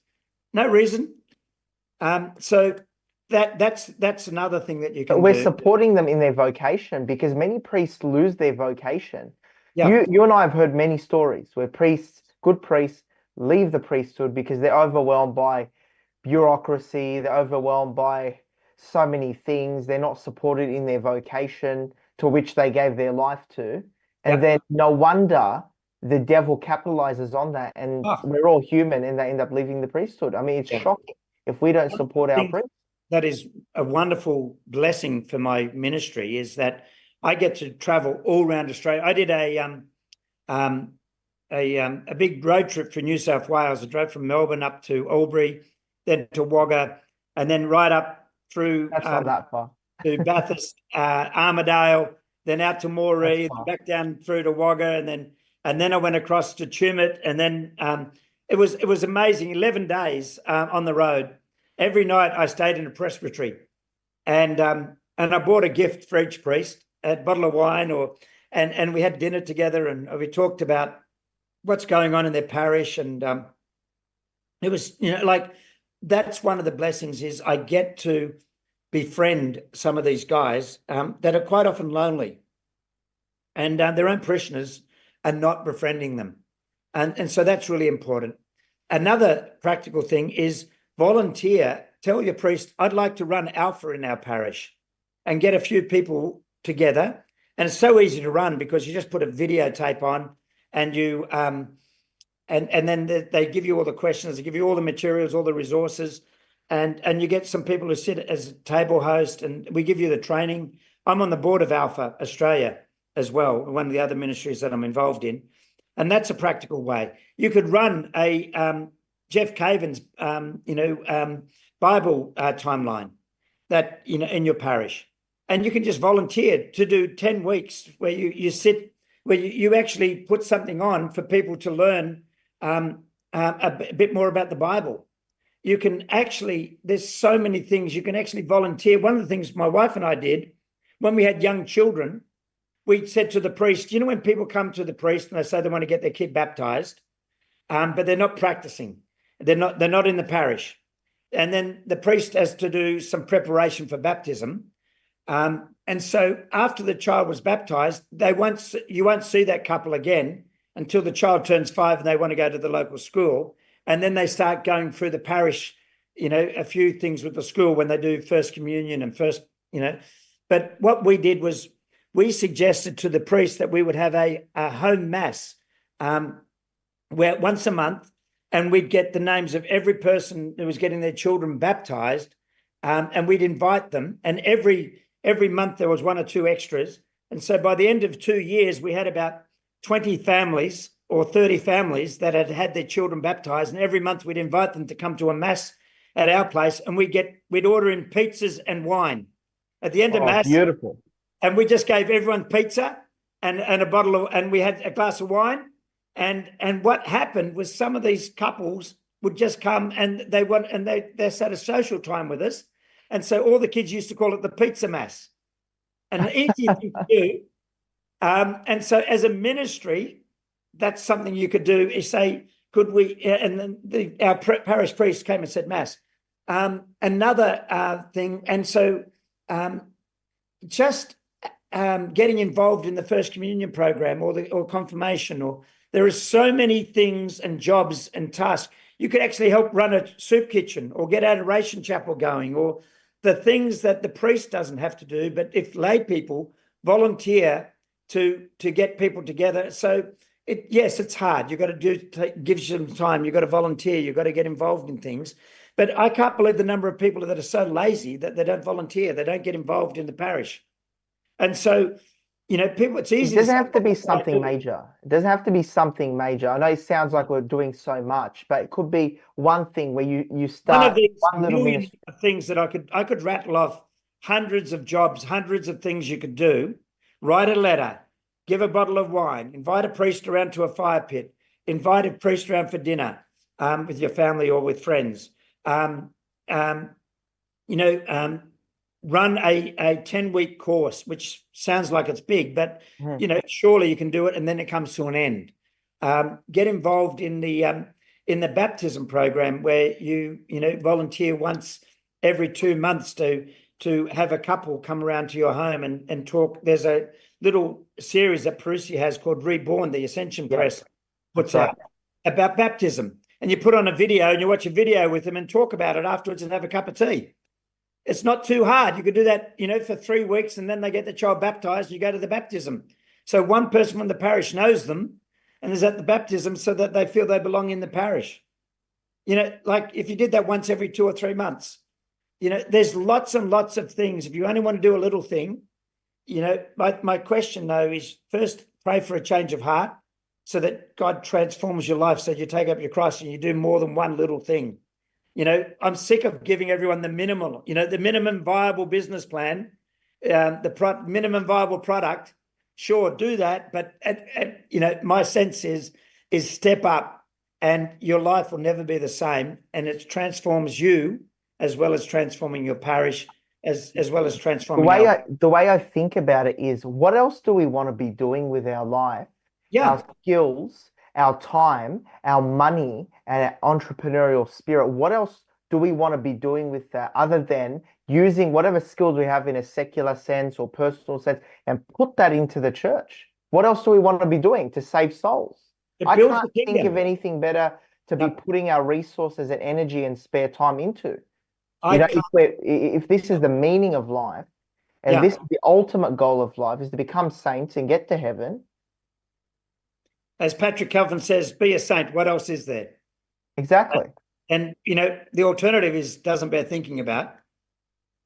No reason. So that's another thing that you can do. We're supporting them in their vocation, because many priests lose their vocation. Yeah. You and I have heard many stories where good priests leave the priesthood because they're overwhelmed by bureaucracy, they're overwhelmed by so many things, they're not supported in their vocation to which they gave their life to. And then no wonder the devil capitalizes on that, and we're all human, and they end up leaving the priesthood. I mean, it's shocking if we don't support our priests. That is a wonderful blessing for my ministry, is that I get to travel all around Australia. I did a big road trip for New South Wales. I drove from Melbourne up to Albury, then to Wagga, and then right up through That's not that far. to Bathurst, Armidale, then out to Moree, back down through to Wagga, and then I went across to Tumut, and then it was amazing. 11 days on the road. Every night I stayed in a presbytery, and I bought a gift for each priest, a bottle of wine, and we had dinner together, and we talked about what's going on in their parish, and it was like, that's one of the blessings, is I get to befriend some of these guys that are quite often lonely, and their own parishioners are not befriending them, and so that's really important. Another practical thing is volunteer. Tell your priest, I'd like to run Alpha in our parish, and get a few people together. And it's so easy to run, because you just put a videotape on, and you and then they give you all the questions, they give you all the materials, all the resources, and you get some people who sit as a table host, and we give you the training. I'm on the board of Alpha Australia as well, one of the other ministries that I'm involved in, and that's a practical way. You could run a Jeff Caven's Bible timeline that in your parish. and you can just volunteer to do 10 weeks where you sit, where you actually put something on for people to learn a bit more about the Bible. You can actually, there's so many things you can actually volunteer. One of the things my wife and I did when we had young children, we said to the priest, you know, when people come to the priest and they say they want to get their kid baptized, but they're not practicing, they're not in the parish, and then the priest has to do some preparation for baptism. And so after the child was baptized, you won't see that couple again until the child turns 5 and they want to go to the local school. And then they start going through the parish, you know, a few things with the school when they do first communion and first, you know. But what we did was we suggested to the priest that we would have a home mass where once a month, and we'd get the names of every person who was getting their children baptized, and we'd invite them. And every month there was 1 or 2 extras. And so by the end of 2 years, we had about 20 families or 30 families that had had their children baptized. And every month we'd invite them to come to a mass at our place, and we'd order in pizzas and wine at the end of mass. Beautiful. And we just gave everyone pizza and a bottle of, and we had a glass of wine. And what happened was some of these couples would just come and they had a social time with us. And so all the kids used to call it the pizza mass. And the easy thing to do. And so as a ministry, that's something you could do is say, could we, and then our parish priest came and said mass. Another thing, and so just getting involved in the First Communion program or confirmation, or there are so many things and jobs and tasks. You could actually help run a soup kitchen or get adoration chapel going, or the things that the priest doesn't have to do, but if lay people volunteer to get people together. So yes, it's hard. You've got to give you some time. You've got to volunteer. You've got to get involved in things. But I can't believe the number of people that are so lazy that they don't volunteer. They don't get involved in the parish. And so, you know, people, it's easy. It doesn't have to be something major. It doesn't have to be something major. I know it sounds like we're doing so much, but it could be one thing where you start one of these one little million things that I could rattle off hundreds of jobs, hundreds of things you could do. Write a letter, give a bottle of wine, invite a priest around to a fire pit, invite a priest around for dinner with your family or with friends. Run a 10-week course, which sounds like it's big, but you know, surely you can do it, and then it comes to an end. Get involved in the baptism program, where you volunteer once every 2 months to have a couple come around to your home and talk. There's a little series that Parousia has called Reborn, the Ascension Press puts out about baptism. And you put on a video and you watch a video with them and talk about it afterwards and have a cup of tea. It's not too hard. You could do that, you know, for 3 weeks, and then they get the child baptized and you go to the baptism. So one person from the parish knows them and is at the baptism so that they feel they belong in the parish. You know, like if you did that once every 2 or 3 months, you know, there's lots and lots of things. If you only want to do a little thing, you know, my question though is, first, pray for a change of heart so that God transforms your life, so you take up your cross and you do more than one little thing. You know, I'm sick of giving everyone the minimal, you know, the minimum viable business plan, minimum viable product. Sure, do that, but you know, my sense is step up, and your life will never be the same, and it transforms you as well as transforming your parish, as well as transforming the way I think about it is, what else do we want to be doing with our life? Our skills, our time, our money, and our entrepreneurial spirit. What else do we want to be doing with that, other than using whatever skills we have in a secular sense or personal sense and put that into the church? What else do we want to be doing to save souls? I can't think of anything better to be putting our resources and energy and spare time into. You know, if this is the meaning of life, and this is the ultimate goal of life, is to become saints and get to heaven. As Patrick Calvin says, be a saint. What else is there? Exactly. And you know, the alternative doesn't bear thinking about.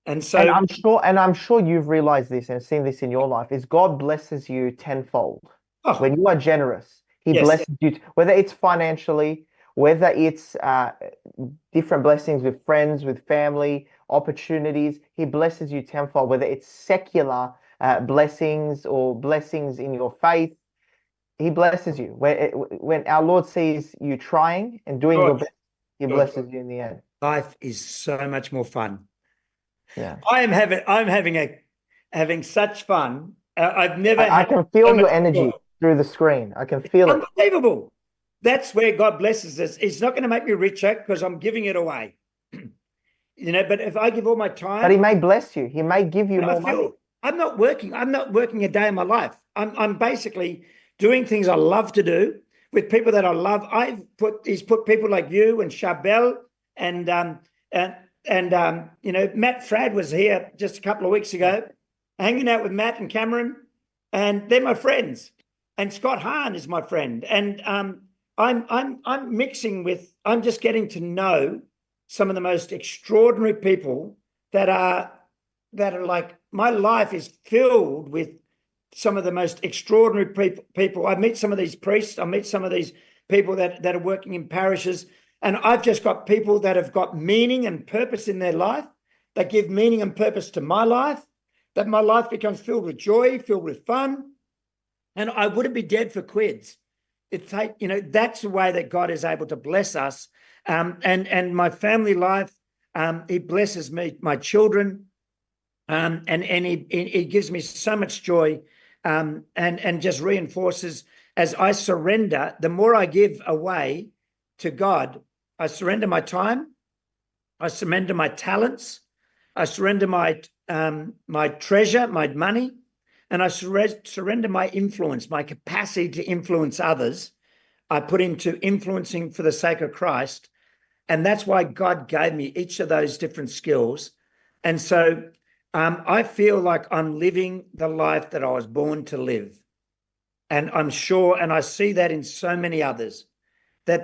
And so, and I'm sure you've realized this and seen this in your life, is God blesses you tenfold. When you are generous, he blesses you, whether it's financially, whether it's different blessings with friends, with family, opportunities, he blesses you tenfold, whether it's secular blessings or blessings in your faith. He blesses you. When our Lord sees you trying and doing your best, he blesses you in the end. Life is so much more fun. Yeah. I'm having such fun. I've never I can feel your energy through the screen. I can feel it. Unbelievable. That's where God blesses us. It's not going to make me richer because I'm giving it away. But if I give all my time. But he may bless you. He may give you more money. I'm not working a day in my life. I'm basically doing things I love to do with people that I love. He's put people like you and Charbel and Matt Frad was here just a couple of weeks ago, hanging out with Matt and Cameron, and they're my friends. And Scott Hahn is my friend. And I'm mixing with. I'm just getting to know some of the most extraordinary people that are like, my life is filled with some of the most extraordinary people. I meet some of these priests. I meet some of these people that are working in parishes. And I've just got people that have got meaning and purpose in their life, that give meaning and purpose to my life, that my life becomes filled with joy, filled with fun. And I wouldn't be dead for quids. That's the way that God is able to bless us. And my family life, he blesses me, my children, and he gives me so much joy, and just reinforces as I surrender. The more I give away to God, I surrender my time, I surrender my talents, I surrender my treasure, my money, and I surrender my influence, my capacity to influence others. I put into influencing for the sake of Christ. And that's why God gave me each of those different skills. And so I feel like I'm living the life that I was born to live. And I'm sure, and I see that in so many others, that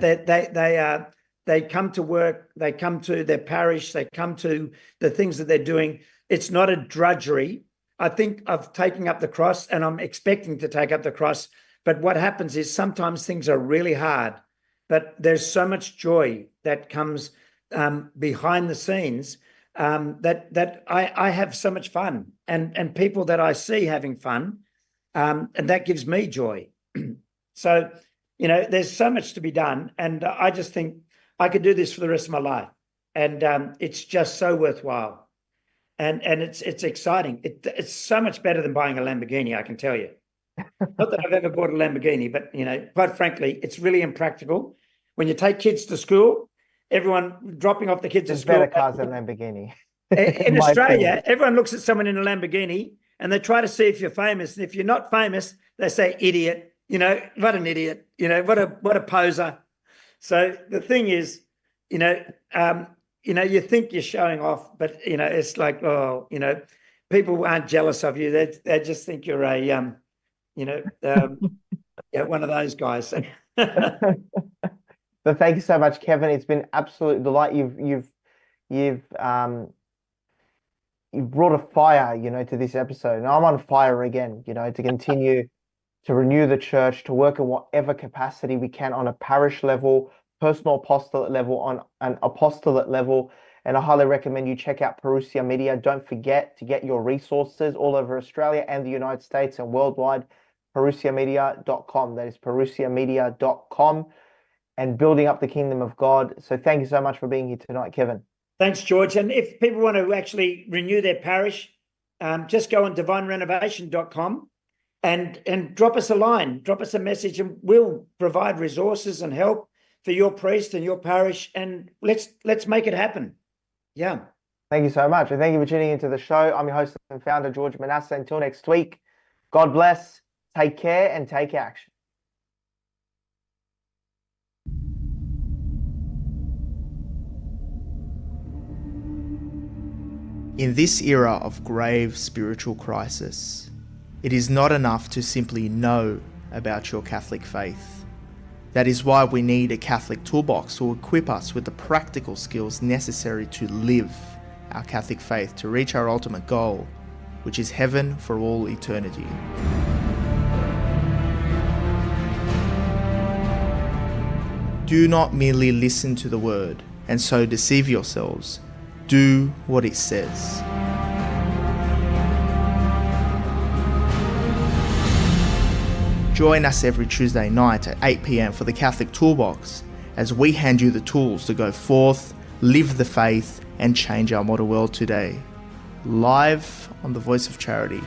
they come to work, they come to their parish, they come to the things that they're doing. It's not a drudgery. I think of taking up the cross, and I'm expecting to take up the cross. But what happens is sometimes things are really hard, but there's so much joy that comes behind the scenes, that I have so much fun, and people that I see having fun, and that gives me joy. So, there's so much to be done, and I just think I could do this for the rest of my life, and it's just so worthwhile, and it's exciting. It's so much better than buying a Lamborghini, I can tell you. Not that I've ever bought a Lamborghini, but quite frankly, it's really impractical. When you take kids to school, everyone dropping off the kids at school. There's better cars than Lamborghini. In Australia, everyone looks at someone in a Lamborghini and they try to see if you're famous. And if you're not famous, they say, idiot, what an idiot, what a poser. So the thing is, you think you're showing off, but, it's like, people aren't jealous of you. They just think you're a, one of those guys. But thank you so much, Kevin. It's been absolute delight. You've brought a fire, to this episode, and I'm on fire again. To continue to renew the church, to work in whatever capacity we can on a parish level, personal apostolate level, on an apostolate level. And I highly recommend you check out Parousia Media. Don't forget to get your resources all over Australia and the United States and worldwide. ParousiaMedia.com. That is ParousiaMedia.com, and building up the kingdom of God. So thank you so much for being here tonight, Kevin. Thanks, George. And if people want to actually renew their parish, just go on divinerenovation.com and drop us a line, drop us a message, and we'll provide resources and help for your priest and your parish. And let's make it happen. Yeah. Thank you so much. And thank you for tuning into the show. I'm your host and founder, George Manassa. Until next week, God bless, take care, and take action. In this era of grave spiritual crisis, it is not enough to simply know about your Catholic faith. That is why we need a Catholic Toolbox to equip us with the practical skills necessary to live our Catholic faith to reach our ultimate goal, which is heaven for all eternity. Do not merely listen to the word and so deceive yourselves, Do what it says. Join us every Tuesday night at 8 p.m. for the Catholic Toolbox as we hand you the tools to go forth, live the faith, and change our modern world today. Live on the Voice of Charity.